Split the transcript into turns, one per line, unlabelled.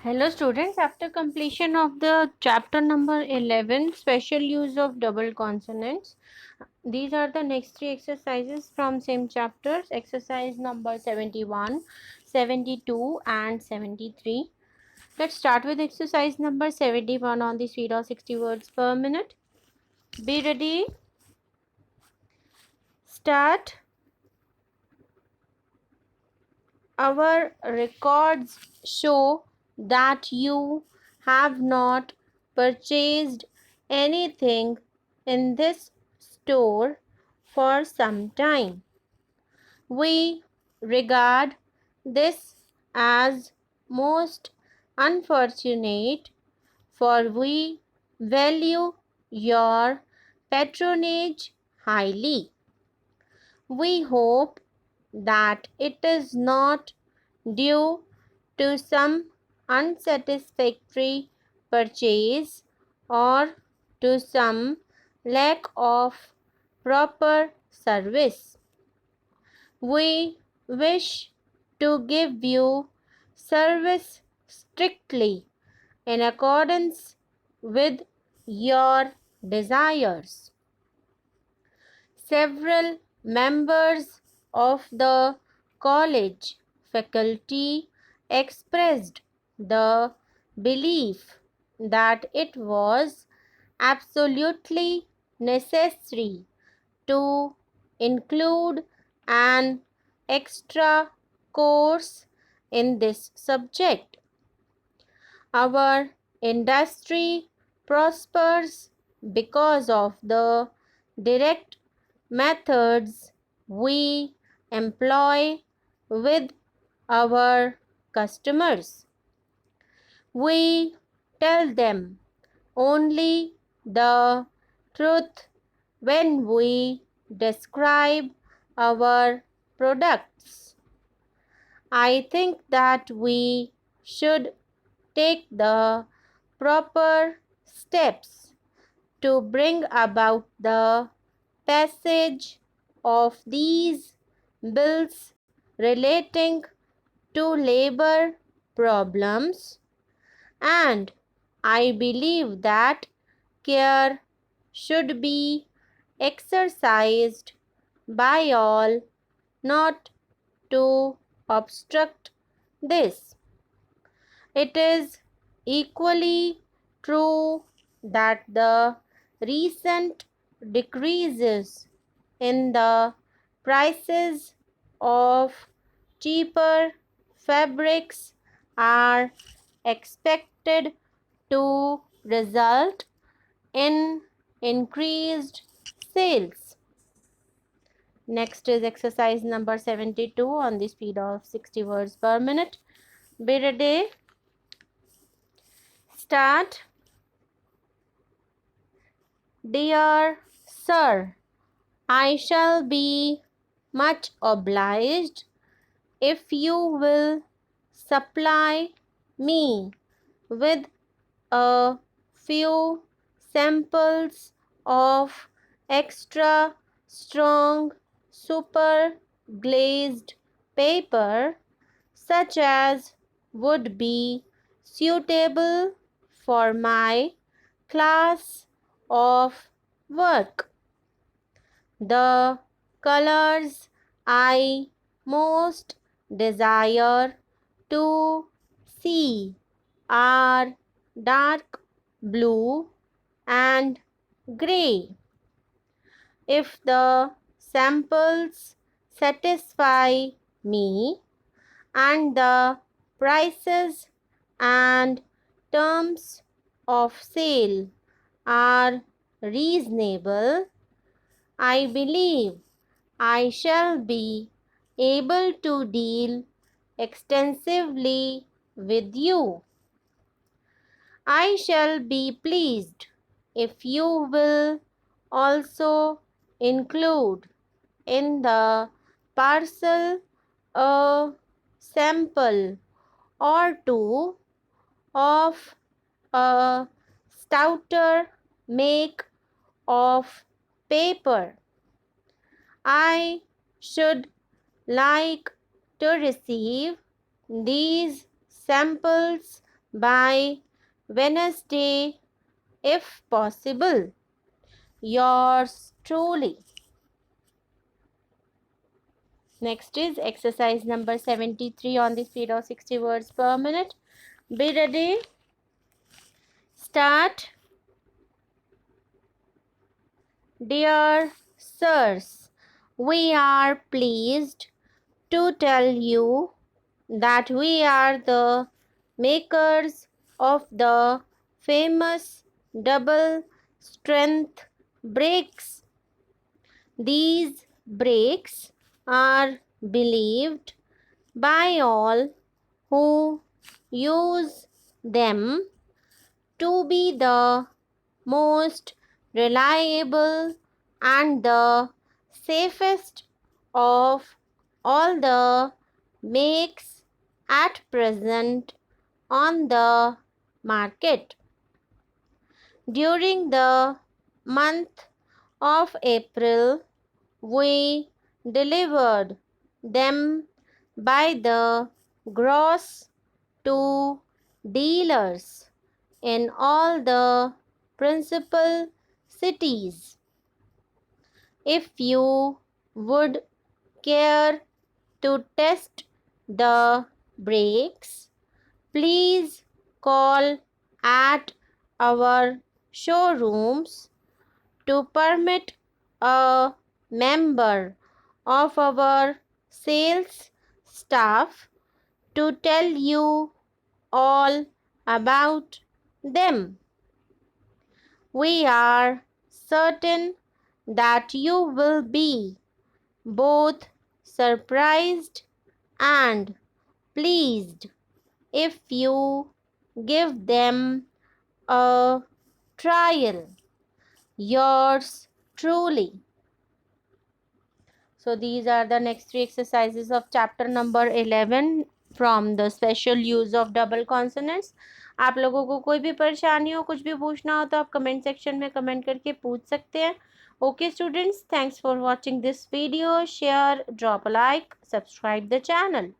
Hello students, after completion of the chapter number 11, special use of double consonants, these are the next three exercises from same chapters. Exercise number 71, 72 and 73. Let's start with exercise number 71 on the speed of 60 words per minute. Be ready. Start. Our records show that you have not purchased anything in this store for some time. We regard this as most unfortunate, for we value your patronage highly. We hope that it is not due to some unsatisfactory purchase or to some lack of proper service. We wish to give you service strictly in accordance with your desires. Several members of the college faculty expressed the belief that it was absolutely necessary to include an extra course in this subject. Our industry prospers because of the direct methods we employ with our customers. We tell them only the truth when we describe our products. I think that we should take the proper steps to bring about the passage of these bills relating to labor problems, and I believe that care should be exercised by all not to obstruct this. It is equally true that the recent decreases in the prices of cheaper fabrics are expected to result in increased sales. Next is exercise number 72 on the speed of 60 words per minute. Be ready. Start. Dear Sir, I shall be much obliged if you will supply me with a few samples of extra strong super glazed paper, such as would be suitable for my class of work. The colors I most desire to see are dark blue and gray. If the samples satisfy me and the prices and terms of sale are reasonable, I believe I shall be able to deal extensively with you. I shall be pleased if you will also include in the parcel a sample or two of a stouter make of paper. I should like to receive these samples by Wednesday if possible. Yours truly. Next is exercise number 73 on the speed of 60 words per minute. Be ready. Start. Dear sirs, we are pleased to tell you that we are the makers of the famous double strength brakes. These brakes are believed by all who use them to be the most reliable and the safest of all the makes at present on the market. During the month of April, we delivered them by the gross to dealers in all the principal cities. If you would care to test the brakes, please call at our showrooms to permit a member of our sales staff to tell you all about them. We are certain that you will be both surprised and pleased if you give them a trial. Yours truly. So these are the next three exercises of chapter number 11 from the special use of double consonants. आप लोगों को कोई भी परेशानी हो, कुछ भी पूछना हो तो आप कमेंट सेक्शन में कमेंट करके पूछ सकते हैं. Okay students, thanks for watching this video. Share, drop a like, subscribe the channel.